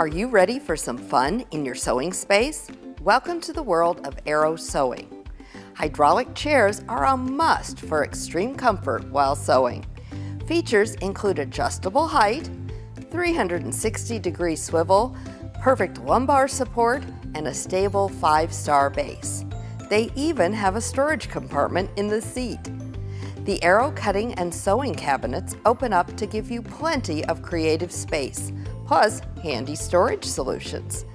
Are you ready for some fun in your sewing space? Welcome to the world of Arrow Sewing. Hydraulic chairs are a must for extreme comfort while sewing. Features include adjustable height, 360-degree swivel, perfect lumbar support, and a stable 5-star base. They even have a storage compartment in the seat. The Arrow cutting and sewing cabinets open up to give you plenty of creative space, plus handy storage solutions.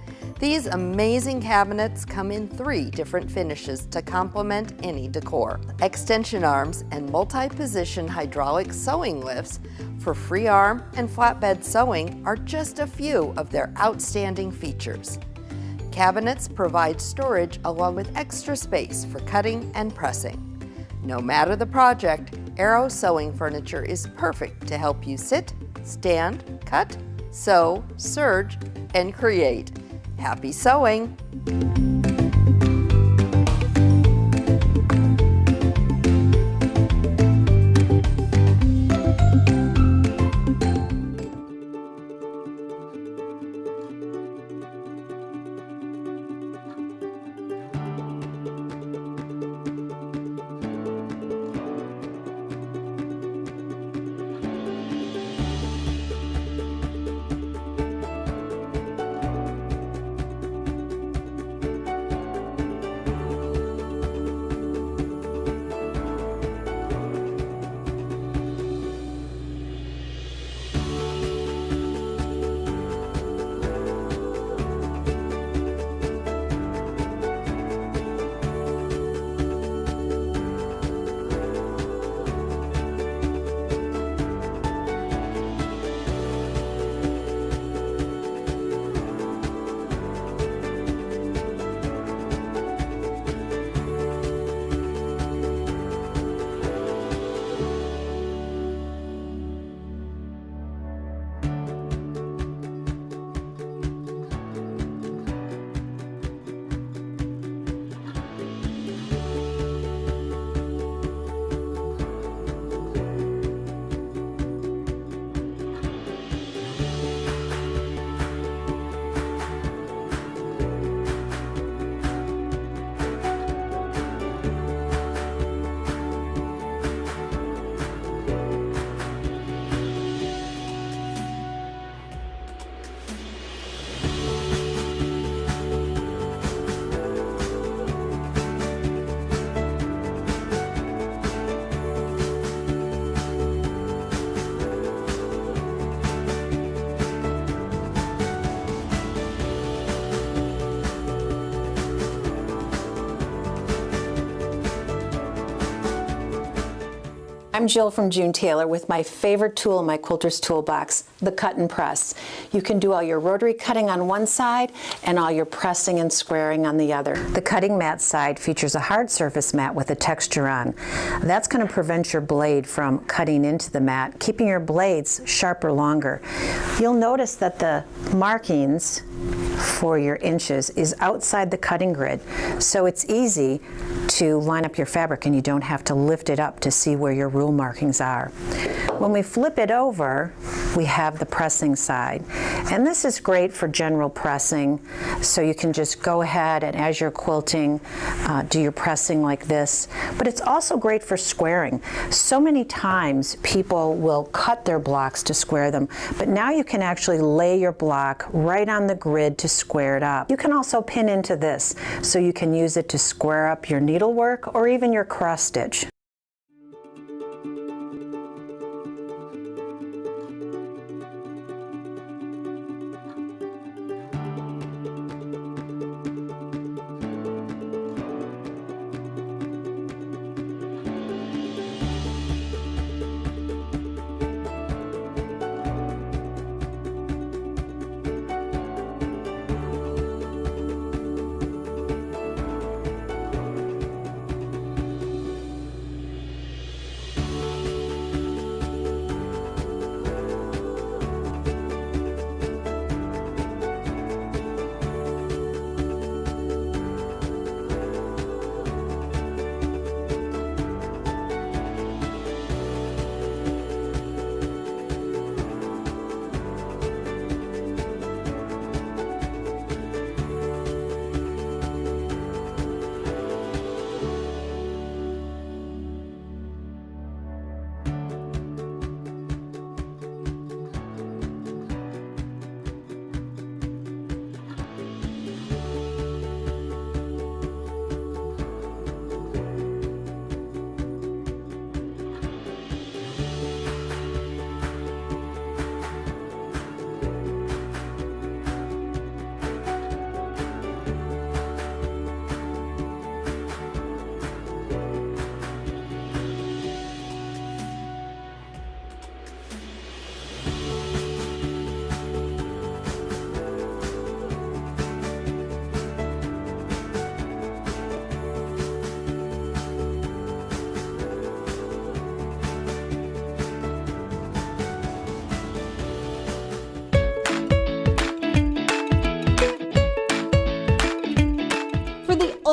These amazing cabinets come in 3 different finishes to complement any decor. Extension arms and multi-position hydraulic sewing lifts for free arm and flatbed sewing are just a few of their outstanding features. Cabinets provide storage along with extra space for cutting and pressing. No matter the project, Arrow Sewing Furniture is perfect to help you sit, stand, cut, sew, serge, and create. Happy sewing! I'm Jill from June Taylor with my favorite tool in my quilter's toolbox, the cut and press. You can do all your rotary cutting on one side and all your pressing and squaring on the other. The cutting mat side features a hard surface mat with a texture on. That's going to prevent your blade from cutting into the mat, keeping your blades sharper longer. You'll notice that the markings for your inches is outside the cutting grid, so it's easy to line up your fabric and you don't have to lift it up to see where your rule markings are. When we flip it over, we have the pressing side, and this is great for general pressing, so you can just go ahead and as you're quilting do your pressing like this, but it's also great for squaring. So many times people will cut their blocks to square them, but now you can actually lay your block right on the grid to square it up. You can also pin into this, so you can use it to square up your needlework or even your cross stitch.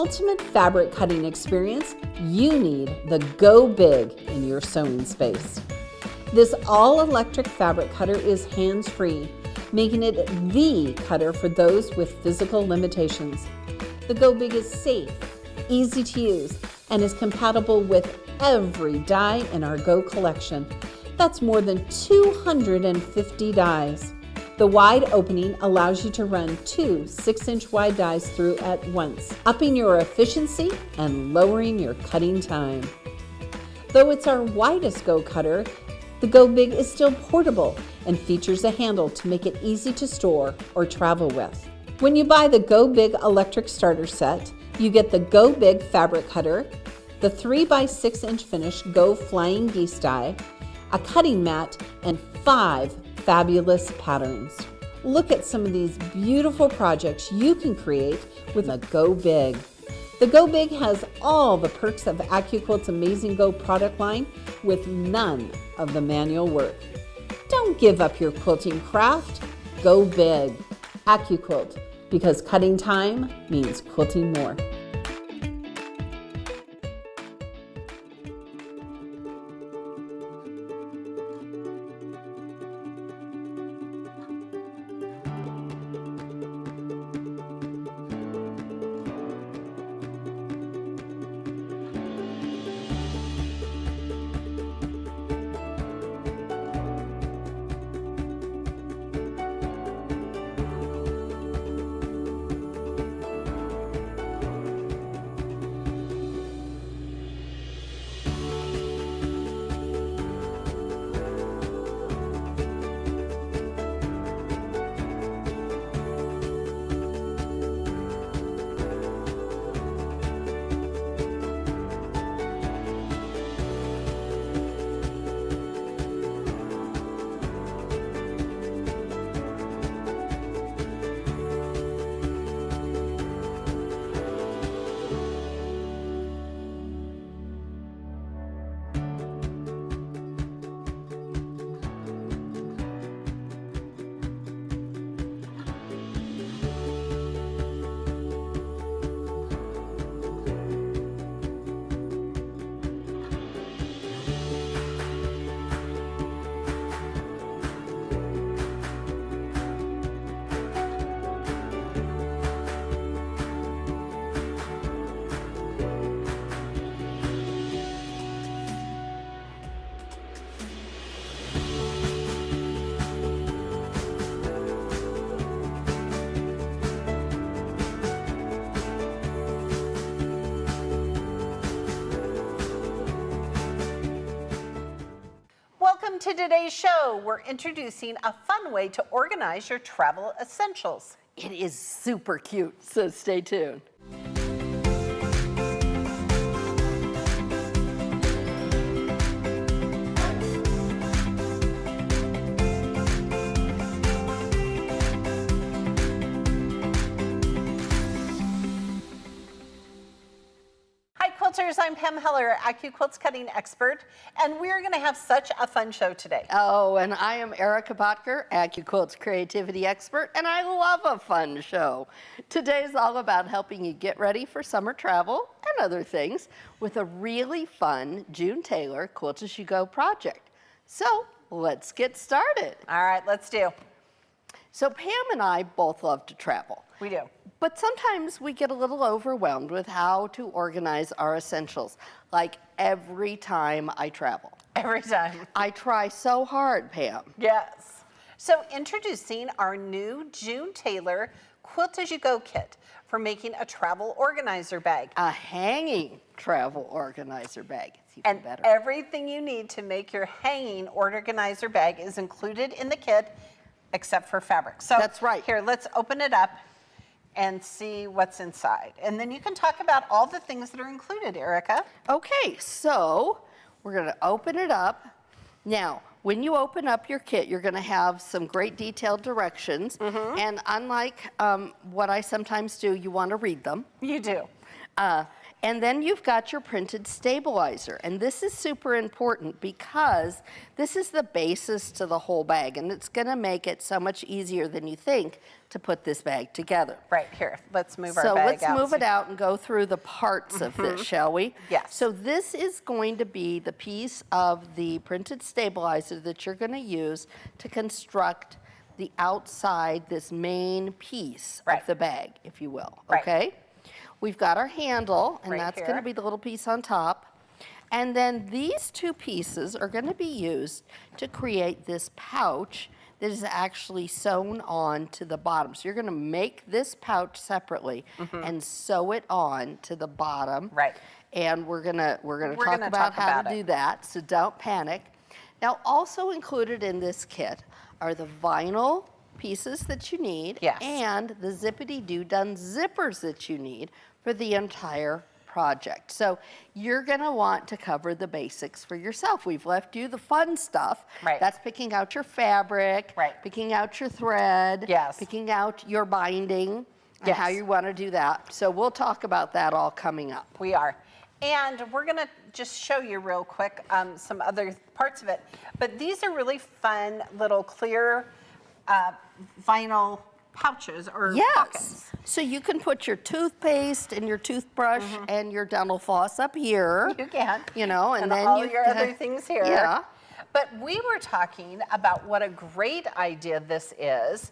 ultimate fabric cutting experience, you need the Go Big in your sewing space. This all-electric fabric cutter is hands-free, making it the cutter for those with physical limitations. The Go Big is safe, easy to use, and is compatible with every die in our Go collection. That's more than 250 dies. The wide opening allows you to run 2 6-inch wide dies through at once, upping your efficiency and lowering your cutting time. Though it's our widest Go cutter, the Go Big is still portable and features a handle to make it easy to store or travel with. When you buy the Go Big electric starter set, you get the Go Big fabric cutter, the 3x6-inch finish Go Flying Geese die, a cutting mat, and 5 fabulous patterns. Look at some of these beautiful projects you can create with a Go Big. The Go Big has all the perks of AccuQuilt's amazing Go product line with none of the manual work. Don't give up your quilting craft. Go Big. AccuQuilt, because cutting time means quilting more. Welcome to today's show. We're introducing a fun way to organize your travel essentials. It is super cute, so stay tuned. Hi quilters, I'm Pam Heller, AccuQuilt's cutting expert, and we're going to have such a fun show today. Oh, and I am Erica Botker, AccuQuilt's creativity expert, and I love a fun show. Today's all about helping you get ready for summer travel and other things with a really fun June Taylor Quilt As You Go project. So let's get started. All right, let's do. So Pam and I both love to travel. We do. But sometimes we get a little overwhelmed with how to organize our essentials, like every time I travel. Every time. I try so hard, Pam. Yes. So introducing our new June Taylor Quilt As You Go kit for making a travel organizer bag. A hanging travel organizer bag. It's even And better. everything you need to make your hanging organizer bag is included in the kit except for fabric. So That's right. Here, let's open it up and see what's inside. And then you can talk about all the things that are included, Erica. Okay, so we're going to open it up. Now, when you open up your kit, you're going to have some great detailed directions. And unlike what I sometimes do, you want to read them. You do. And then you've got your printed stabilizer. And this is super important because this is the basis to the whole bag, and it's gonna make it so much easier than you think to put this bag together. Right, here, let's move our So bag let's out. move it out and go through the parts of this, shall we? Yes. So this is going to be the piece of the printed stabilizer that you're gonna use to construct the outside, this main piece Right. of the bag, if you will, Right. okay? We've got our handle, and Right that's here. gonna be the little piece on top. And then these two pieces are gonna be used to create this pouch that is actually sewn on to the bottom. So you're gonna make this pouch separately and sew it on to the bottom. Right. And we're gonna We're talk gonna about talk how about to it. do that, so don't panic. Now, also included in this kit are the vinyl pieces that you need Yes. and the zippity-doo-done zippers that you need for the entire project. So you're gonna want to cover the basics for yourself. We've left you the fun stuff. Right. That's picking out your fabric, Right. picking out your thread, Yes. picking out your binding, and how Yes. you wanna do that. So we'll talk about that all coming up. We are. And we're gonna just show you real quick some other parts of it. But these are really fun little clear vinyl pouches or pockets. Yes. So you can put your toothpaste and your toothbrush and your dental floss up here. You can. You know, and then all you your other things here. Yeah. But we were talking about what a great idea this is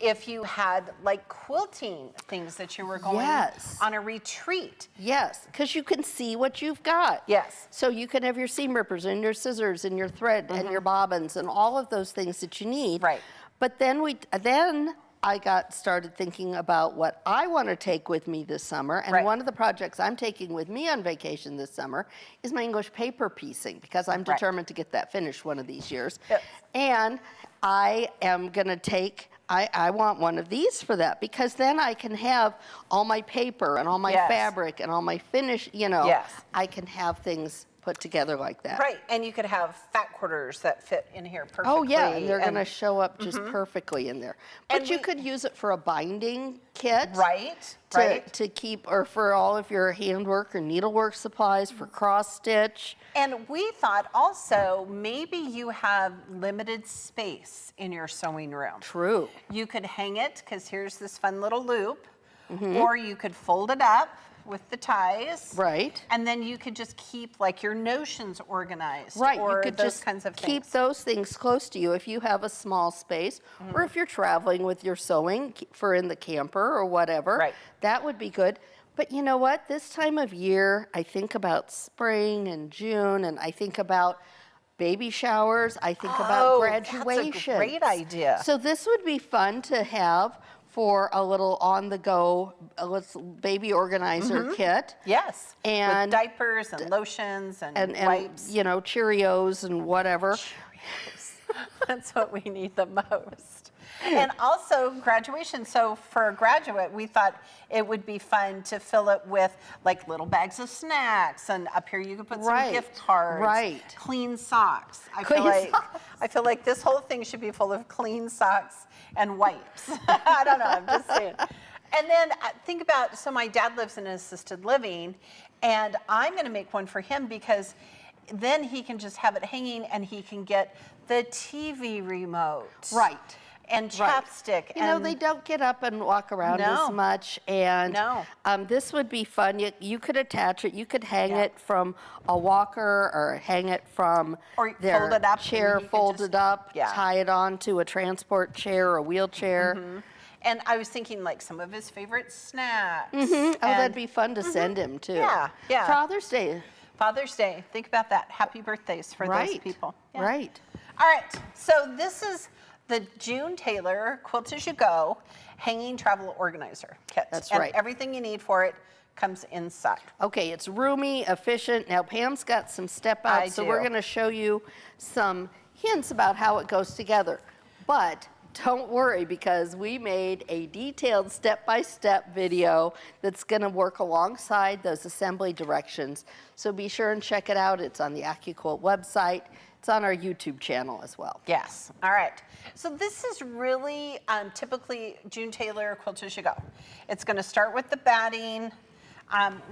if you had like quilting things that you were going Yes. on a retreat. Yes, because you can see what you've got. Yes. So you can have your seam rippers and your scissors and your thread and your bobbins and all of those things that you need. Right. But then I got started thinking about what I want to take with me this summer. And Right. one of the projects I'm taking with me on vacation this summer is my English paper piecing because I'm Right. determined to get that finished one of these years. Yes. And I am going to take, I want one of these for that because then I can have all my paper and all my Yes. fabric and all my finish, you know, Yes. I can have things put together like that. Right, and you could have fat quarters that fit in here perfectly. Oh yeah, and they're going to show up just perfectly in there. But And you we- could use it for a binding kit. Right, To, right. to keep, or for all of your handwork or needlework supplies for cross stitch. And we thought also maybe you have limited space in your sewing room. True. You could hang it, because here's this fun little loop, Mm-hmm. or you could fold it up with the ties. Right. And then you could just keep like your notions organized. Right, or you could those just kinds of keep things. those things close to you if you have a small space, or if you're traveling with your sewing for in the camper or whatever. Right. That would be good. But you know what? This time of year, I think about spring and June, and I think about baby showers. I think about Oh, graduation. that's a great idea. So this would be fun to have for a little on-the-go baby organizer kit. Yes. And- with diapers and lotions and, And wipes. you know, Cheerios and whatever. That's what we need the most. And also graduation. So for a graduate, we thought it would be fun to fill it with like little bags of snacks, and up here you could put some Right, gift cards, right. clean socks. Clean socks. I feel like this whole thing should be full of clean socks and wipes. I don't know. I'm just saying. And then think about, so my dad lives in an assisted living, and I'm going to make one for him because then he can just have it hanging and he can get the TV remote. Right. And Right. chapstick. You know, and they don't get up and walk around No. as much, and No. This would be fun. You could attach it. You could hang Yeah. it from a walker, or hang it from Or their fold it up and chair, he could fold just- it up, yeah. tie it onto a transport chair or a wheelchair. And I was thinking like some of his favorite snacks. Oh, that'd And be fun to send him too. Yeah, yeah. Father's Day. Father's Day. Think about that. Happy birthdays for those Right. people. Yeah. Right. All right, so this is the June Taylor Quilt As You Go Hanging Travel Organizer Kit. That's and right. everything you need for it comes inside. Okay, it's roomy, efficient. Now Pam's got some step I outs, so we're do. going to show you some hints about how it goes together. But don't worry, because we made a detailed step-by-step video that's going to work alongside those assembly directions. So be sure and check it out. It's on the AccuQuilt website. It's on our YouTube channel as well. Yes, all right. So this is really typically June Taylor Quilt As You Go. It's gonna start with the batting.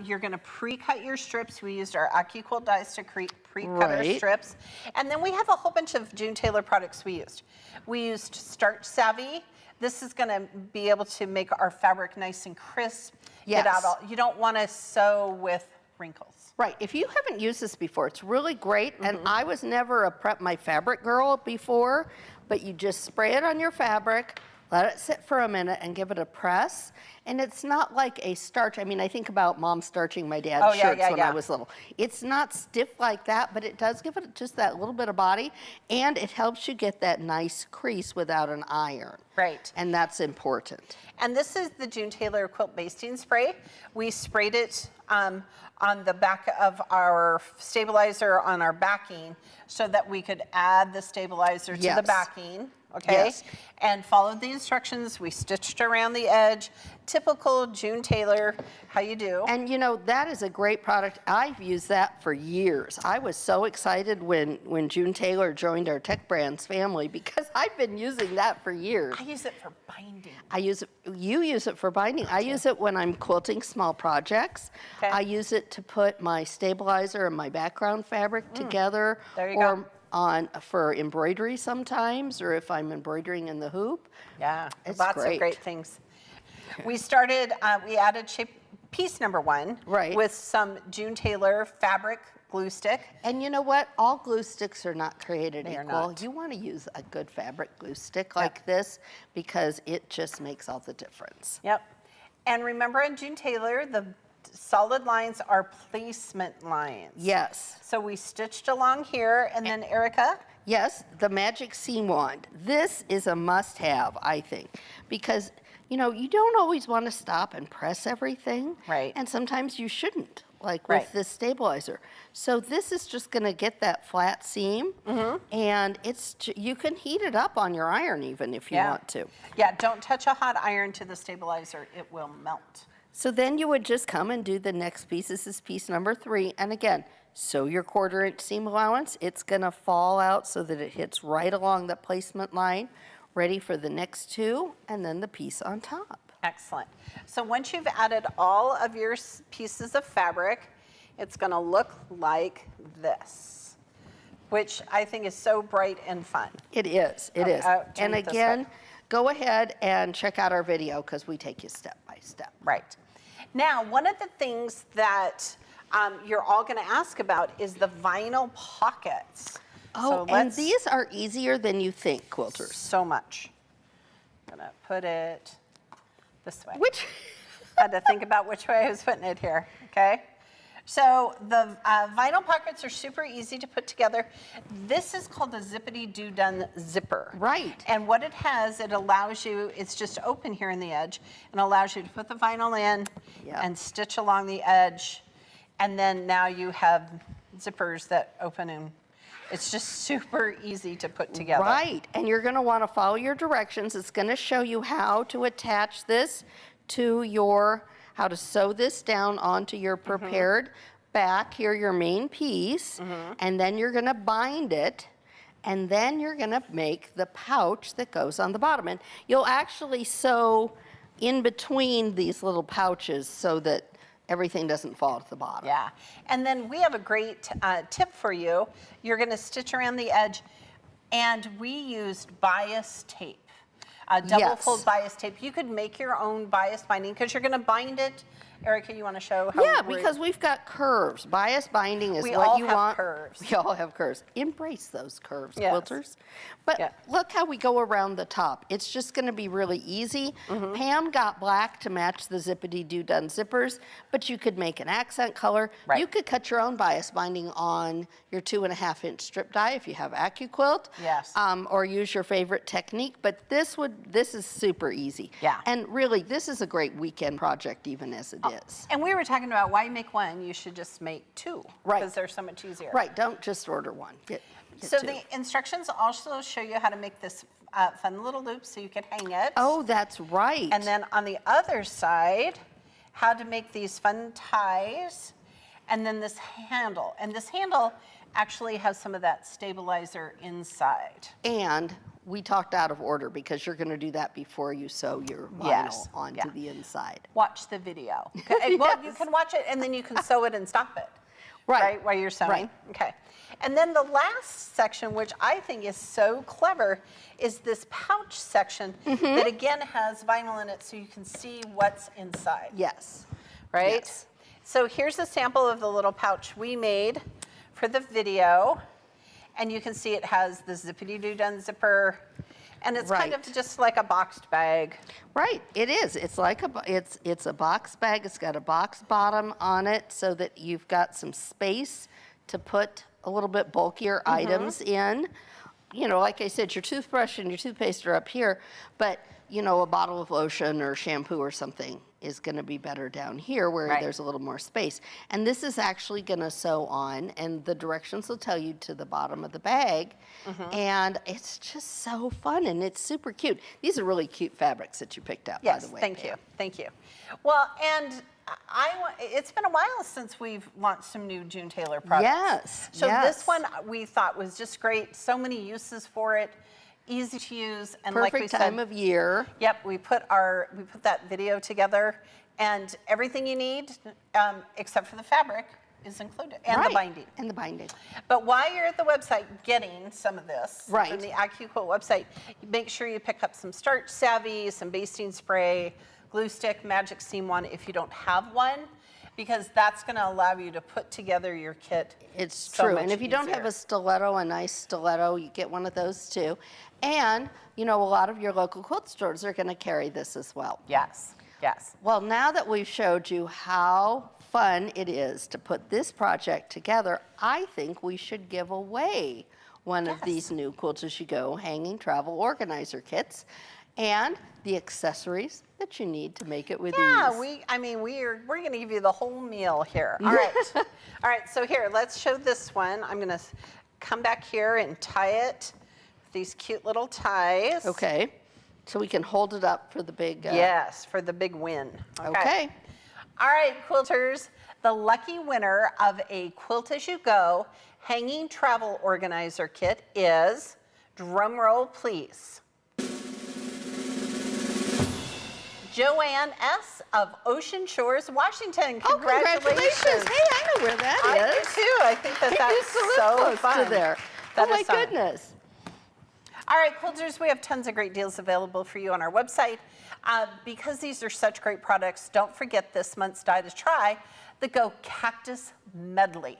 You're going to pre-cut your strips. We used our AccuQuilt dies to pre-cut our Right. strips. And then we have a whole bunch of June Taylor products we used. We used Starch Savvy. This is going to be able to make our fabric nice and crisp. Get out Yes. all, you don't want to sew with wrinkles. Right. If you haven't used this before, it's really great. And I was never a prep my fabric girl before, but you just spray it on your fabric, let it sit for a minute, and give it a press. And it's not like a starch. I mean, I think about mom starching my dad's Oh, yeah, shirts yeah, when yeah. I was little. It's not stiff like that, but it does give it just that little bit of body, and it helps you get that nice crease without an iron. Right. And that's important. And this is the June Taylor Quilt Basting Spray. We sprayed it on the back of our stabilizer on our backing so that we could add the stabilizer to the Yes. backing, okay? Yes. And followed the instructions. We stitched around the edge. Typical June Taylor, how you do. And you know, that is a great product. I've used that for years. I was so excited when June Taylor joined our Tech Brands family because I've been using that for years. I use it for binding. I use it, you use it for binding. I use it when I'm quilting small projects. Okay. I use it to put my stabilizer and my background fabric together. There you or go. for embroidery sometimes, or if I'm embroidering in the hoop. Yeah, It's lots of great. great things. We started, we added piece number 1 Right. with some June Taylor fabric glue stick. And you know what? All glue sticks are not created They are equal. not. You want to use a good fabric glue stick like this because it just makes all the difference. Yep. And remember in June Taylor, the solid lines are placement lines. Yes. So we stitched along here, and then Erica, Yes, the magic seam wand. This is a must-have, I think, because you know, you don't always want to stop and press everything. Right. And sometimes you shouldn't, like Right. with this stabilizer. So this is just going to get that flat seam, and you can heat it up on your iron even if you want to. Yeah, don't touch a hot iron to the stabilizer, it will melt. So then you would just come and do the next piece. This is piece number 3. And again, sew your 1/4 inch seam allowance. It's going to fall out so that it hits right along the placement line. Ready for the next 2, and then the piece on top. Excellent. So once you've added all of your pieces of fabric, it's going to look like this, which I think is so bright and fun. It is, it is. turn And it this again, way. go ahead and check out our video because we take you step by step. Right. Now, one of the things that you're all going to ask about is the vinyl pockets. Oh, So and let's- these are easier than you think, quilters. so much. I'm going to put it this way. Which, Had to think about which way I was putting it here, okay? So the vinyl pockets are super easy to put together. This is called the Zippity Doo Done Zipper. Right. And what it has, it allows you, it's just open here in the edge, and allows you to put the vinyl in Yeah. and stitch along the edge. And then now you have zippers that open, and it's just super easy to put together. right, and you're going to want to follow your directions. It's going to show you how to attach this to how to sew this down onto your prepared back, here your main piece, and then you're going to bind it, and then you're going to make the pouch that goes on the bottom. And you'll actually sew in between these little pouches so that everything doesn't fall to the bottom. Yeah, and then we have a great tip for you. You're going to stitch around the edge, and we used bias tape, double Yes. fold bias tape. You could make your own bias binding because you're going to bind it. Erica, you want to show how? Yeah, because we've got curves. Bias binding is We what all you have want. curves. We all have curves. Embrace those curves, Yes. quilters. But Yeah. look how we go around the top. It's just going to be really easy. Mm-hmm. Pam got black to match the Zippity Doo Done zippers, but you could make an accent color. Right. You could cut your own bias binding on your 2.5 inch strip die if you have AccuQuilt. Yes. Or use your favorite technique. But this is super easy. Yeah. And really, this is a great weekend project even as it is. And we were talking about why make one, you should just make 2. Right. Because they're so much easier. Right, don't just order one. Get So 2. the instructions also show you how to make this fun little loop so you can hang it. Oh, that's right. And then on the other side, how to make these fun ties, and then this handle. And this handle actually has some of that stabilizer inside. And we talked out of order because you're going to do that before you sew your vinyl Yes, onto yeah. the inside. Watch the video. Okay, well, you can watch it and then you can sew it and stop it. Right. While you're sewing. Right. Okay. And then the last section, which I think is so clever, is this pouch section that again has vinyl in it so you can see what's inside. Yes. Right? Yes. So here's a sample of the little pouch we made for the video. And you can see it has the zippity-doo-dun zipper. And it's kind of Right. just like a boxed bag. Right, it is. It's like it's a box bag. It's got a box bottom on it so that you've got some space to put a little bit bulkier items in. You know, like I said, your toothbrush and your toothpaste are up here, but you know, a bottle of lotion or shampoo or something is going to be better down here where Right. there's a little more space. And this is actually going to sew on, and the directions will tell you to the bottom of the bag. And it's just so fun, and it's super cute. These are really cute fabrics that you picked out, Yes, by the way. thank Pam. you, thank you. Well, and it's been a while since we've launched some new June Taylor products. Yes, So yes. this one we thought was just great. So many uses for it, easy to use, and like we Perfect said, time of year. yep, we put that video together, and everything you need, except for the fabric, is included, and the Right, binding. And the binding. But while you're at the website getting some of this Right. from the AccuQuilt website, make sure you pick up some Starch Savvy, some basting spray, glue stick, Magic Seam One if you don't have one, because that's going to allow you to put together your kit. It's so true. much And if you don't have easier. a stiletto, a nice stiletto, you get one of those too. And, you know, a lot of your local quilt stores are going to carry this as well. Yes, yes. Well, now that we've showed you how fun it is to put this project together, I think we should give away one of these new Quilt As You Go hanging travel organizer kits and the accessories that you need to make it with Yeah, ease. we're going to give you the whole meal here. All right. All right, so here, let's show this one. I'm going to come back here and tie it with these cute little ties. Okay, so we can hold it up for the big... Yes, for the big win. Okay. All right, quilters, the lucky winner of a Quilt As You Go hanging travel organizer kit is, drum roll please, Joanne S. of Ocean Shores, Washington. Oh, congratulations. Hey, I know where that I is. do too. I think that I that's used to live so close fun. to there. That Oh, my is fun. goodness. All right, quilters, we have tons of great deals available for you on our website. Because these are such great products, don't forget this month's Die to Try, the Go Cactus Medley.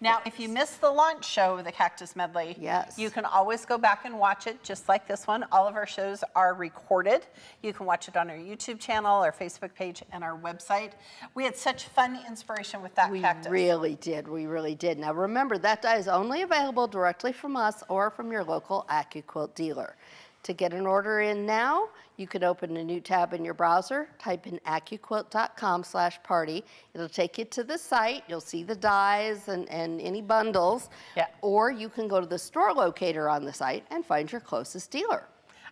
Now, if you missed the launch show of the Cactus Medley, Yes. you can always go back and watch it just like this one. All of our shows are recorded. You can watch it on our YouTube channel, our Facebook page, and our website. We had such fun inspiration with that We cactus. really did. We really did. Now remember, that die is only available directly from us or from your local AccuQuilt dealer. To get an order in now, you can open a new tab in your browser, type in accuquilt.com/party. It'll take you to the site. You'll see the dies and any bundles. Yeah. Or you can go to the store locator on the site and find your closest dealer.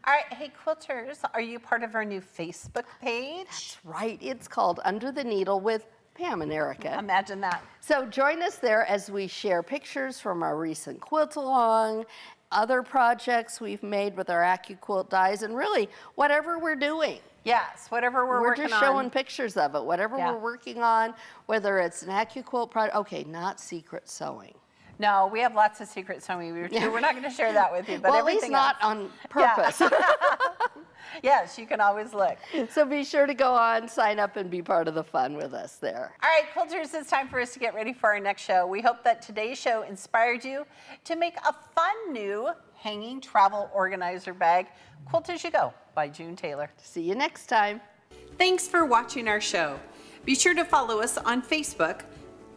All right, hey quilters, are you part of our new Facebook page? That's right. It's called Under the Needle with Pam and Erica. Imagine that. So join us there as we share pictures from our recent quilt-along, other projects we've made with our AccuQuilt dies, and really whatever we're doing. Yes, whatever we're working just on. showing pictures of it, whatever Yeah. we're working on, whether it's an AccuQuilt project. Okay, not secret sewing. No, we have lots of secret sewing we do. We're not going to share that with you, but Well, at least everything not else. on purpose. Yes, you can always look. So be sure to go on, sign up, and be part of the fun with us there. All right, quilters, it's time for us to get ready for our next show. We hope that today's show inspired you to make a fun new hanging travel organizer bag, Quilt As You Go by June Taylor. See you next time. Thanks for watching our show. Be sure to follow us on Facebook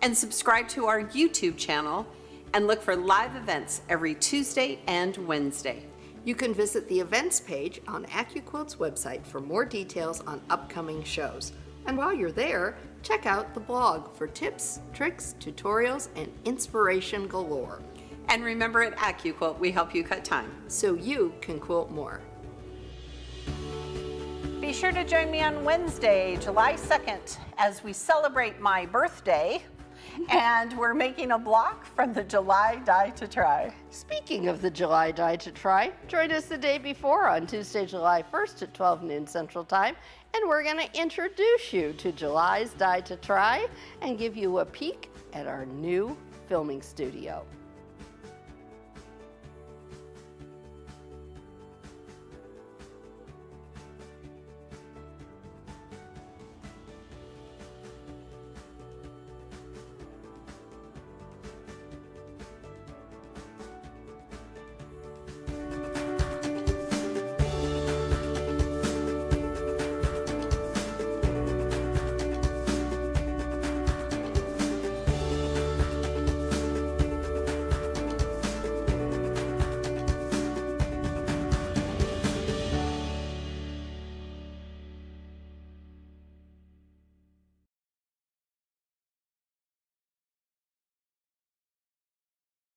and subscribe to our YouTube channel and look for live events every Tuesday and Wednesday. You can visit the events page on AccuQuilt's website for more details on upcoming shows. And while you're there, check out the blog for tips, tricks, tutorials, and inspiration galore, And remember, at AccuQuilt, we help you cut time. so you can quilt more. Be sure to join me on Wednesday, July 2nd, as we celebrate my birthday. And we're making a block from the July Die to Try. Speaking of the July Die to Try, join us the day before on Tuesday, July 1st at 12 noon Central Time, and we're going to introduce you to July's Die to Try and give you a peek at our new filming studio.